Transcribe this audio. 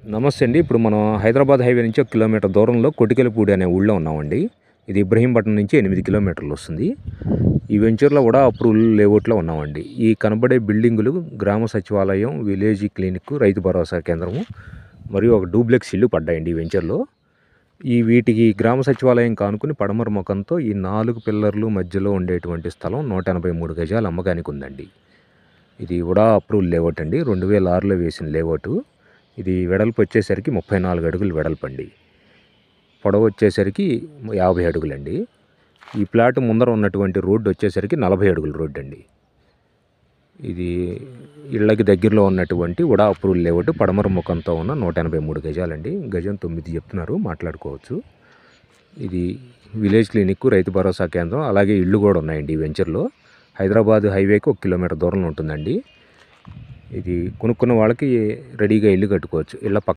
నమస్తే అండి. ఇప్పుడు మనం హైదరాబాద్ హైవే నుంచి 1 కిలోమీటర్ దూరంలో కొటికెలపూడి అనే ఊళ్ళో ఉన్నామండి. ఇది ఇబ్రహీంపట్నం నుంచి 8 కిలోమీటర్లు వస్తుంది. ఈ వెంచర్లో కూడా అప్రూవల్ లేఅవుట్లో ఉన్నామండి. ఈ కనబడే బిల్డింగులు గ్రామ సచివాలయం, విలేజ్ క్లినిక్, రైతు భరోసా కేంద్రము మరియు ఒక డూప్లెక్స్ ఇల్లు పడ్డాయండి ఈ వెంచర్లో. వీటికి గ్రామ సచివాలయం కానుకుని పడమర ముఖంతో ఈ 4 పిల్లర్లు మధ్యలో ఉండేటువంటి స్థలం 183 గజాలు అమ్మకానికి ఉందండి. ఇది కూడా అప్రూవల్ లేఅవుట్ అండి. 2006లో వేసిన లేఅవుట్. ఇది వెడల్పు వచ్చేసరికి 34 అడుగులు వెడల్పండి. పొడవు వచ్చేసరికి 50 అడుగులండి. ఈ ప్లాట్ ముందర ఉన్నటువంటి రోడ్డు వచ్చేసరికి 40 అడుగుల రోడ్డు అండి. ఇది ఇళ్ళకి దగ్గరలో ఉన్నటువంటి ఉడా అప్రూవల్ లేఅవుట్, పడమర ముఖంతో ఉన్న 183 గజాలండి. గజం 9 చెప్తున్నారు, మాట్లాడుకోవచ్చు. ఇది విలేజ్ క్లినిక్, రైతు భరోసా కేంద్రం, అలాగే ఇళ్ళు కూడా ఉన్నాయండి ఈ వెంచర్లో. హైదరాబాద్ హైవేకి 1 కిలోమీటర్ దూరంలో ఉంటుందండి. ఇది కొనుక్కున్న వాళ్ళకి రెడీగా ఇల్లు కట్టుకోవచ్చు. ఇళ్ళ